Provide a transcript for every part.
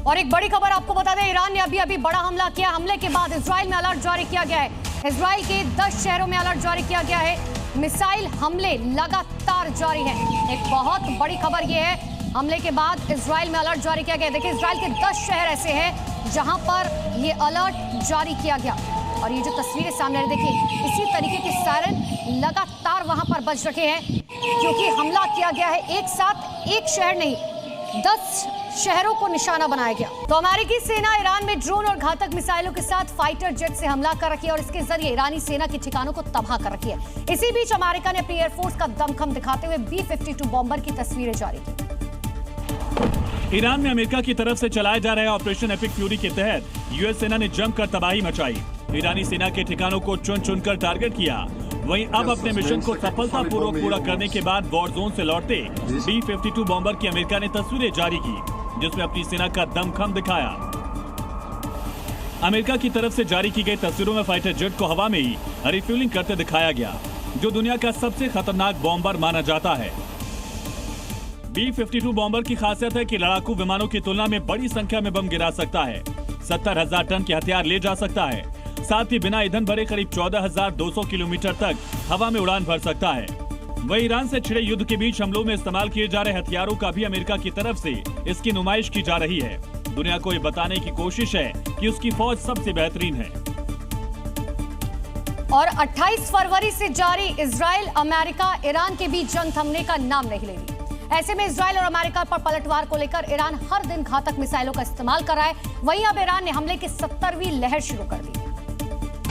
और एक बड़ी खबर आपको बता दें, ईरान ने अभी बड़ा हमला किया। हमले के बाद इजराइल में अलर्ट जारी किया गया है। इजराइल के 10 शहरों में अलर्ट जारी किया गया है। मिसाइल हमले लगातार जारी हैं। एक बहुत बड़ी खबर यह है, हमले के बाद इजराइल में अलर्ट जारी किया गया। देखिए, इजराइल के 10 शहर ऐसे हैं जहां पर ये अलर्ट जारी किया गया। और ये जो तस्वीरें सामने आ रही, देखिए इसी तरीके के सायरन लगातार वहां पर बज रखे हैं, क्योंकि हमला किया गया है। एक साथ एक शहर नहीं, 10 शहरों को निशाना बनाया गया। तो अमेरिकी सेना ईरान में ड्रोन और घातक मिसाइलों के साथ फाइटर जेट से हमला कर रखी है और इसके जरिए ईरानी सेना के ठिकानों को तबाह कर रखी है। इसी बीच अमेरिका ने अपनी एयरफोर्स का दमखम दिखाते हुए B-52 बॉम्बर की तस्वीरें जारी की। ईरान में अमेरिका की तरफ से चलाए जा रहे ऑपरेशन एपिक फ्यूरी के तहत यूएस सेना ने जमकर तबाही मचाई। ईरानी सेना के ठिकानों को चुन चुनकर टारगेट किया। वहीं अब अपने मिशन को सफलतापूर्वक पूरा करने के बाद वॉर जोन से लौटते B-52 बॉम्बर की अमेरिका ने तस्वीरें जारी की, जिसमें अपनी सेना का दमखम दिखाया। अमेरिका की तरफ से जारी की गई तस्वीरों में फाइटर जेट को हवा में ही रिफ्यूलिंग करते दिखाया गया, जो दुनिया का सबसे खतरनाक बॉम्बर माना जाता है। B-52 बॉम्बर की खासियत है कि लड़ाकू विमानों की तुलना में बड़ी संख्या में बम गिरा सकता है। 70,000 टन के हथियार ले जा सकता है। साथ ही बिना ईंधन भरे करीब 14,200 किलोमीटर तक हवा में उड़ान भर सकता है। वहीं ईरान से छिड़े युद्ध के बीच हमलों में इस्तेमाल किए जा रहे हथियारों का भी अमेरिका की तरफ से इसकी नुमाइश की जा रही है। दुनिया को ये बताने की कोशिश है कि उसकी फौज सबसे बेहतरीन है। और 28 फरवरी से जारी इजराइल अमेरिका ईरान के बीच जंग थमने का नाम नहीं ले रही। ऐसे में इजराइल और अमेरिका पर पलटवार को लेकर ईरान हर दिन घातक मिसाइलों का इस्तेमाल कर रहा है। वहीं अब ईरान ने हमले की 70वीं लहर शुरू कर दी।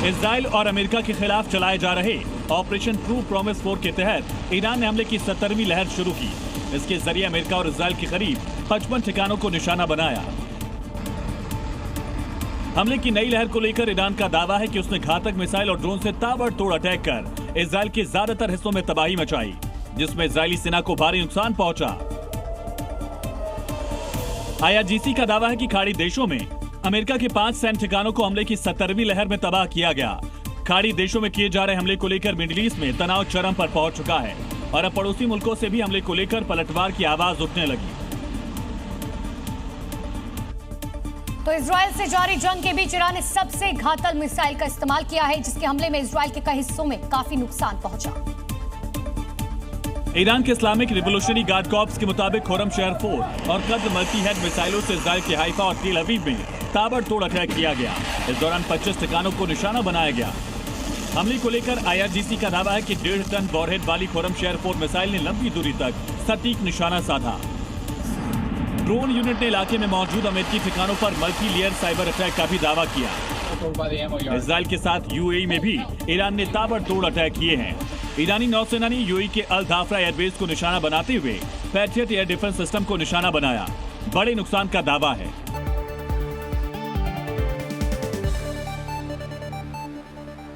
इजराइल और अमेरिका के खिलाफ चलाए जा रहे ऑपरेशन ट्रू प्रॉमिस 4 के तहत ईरान ने हमले की 70वीं लहर शुरू की। इसके जरिए अमेरिका और इजराइल के करीब 55 ठिकानों को निशाना बनाया। हमले की नई लहर को लेकर ईरान का दावा है कि उसने घातक मिसाइल और ड्रोन से ताबड़तोड़ अटैक कर इजराइल के ज्यादातर हिस्सों में तबाही मचाई, जिसमें इजरायली सेना को भारी नुकसान पहुंचा। IRGC का दावा है कि खाड़ी देशों में अमेरिका के 5 सैन्य ठिकानों को हमले की 70वीं लहर में तबाह किया गया। खाड़ी देशों में किए जा रहे हमले को लेकर मिडिल ईस्ट में तनाव चरम पर पहुंच चुका है और अब पड़ोसी मुल्कों से भी हमले को लेकर पलटवार की आवाज उठने लगी। तो इजराइल से जारी जंग के बीच ईरान ने सबसे घातक मिसाइल का इस्तेमाल किया है, जिसके हमले में इजराइल के कई हिस्सों में काफी नुकसान पहुंचा। ईरान के इस्लामिक रिवोल्यूशनरी गार्ड कॉर्प्स के मुताबिक खुरम शहर 4 और कद्र मल्टी हेड मिसाइलों से इजराइल के हाइफा और तेल अवीव में ताबड़तोड़ अटैक किया गया। इस दौरान 25 ठिकानों को निशाना बनाया गया। हमले को लेकर IRGC का दावा है कि 1.5 टन वॉरहेड वाली खुरम शहर 4 मिसाइल ने लंबी दूरी तक सटीक निशाना साधा। ड्रोन यूनिट ने इलाके में मौजूद अमेरिकी ठिकानों पर मल्टी लेयर साइबर अटैक का भी दावा किया। इजराइल के साथ UAE में भी ईरान ने ताबड़तोड़ अटैक किए हैं। ईरानी नौसेना ने UAE के अल धाफरा एयरबेस को निशाना बनाते हुए पैट्रियट एयर डिफेंस सिस्टम को निशाना बनाया। बड़े नुकसान का दावा है।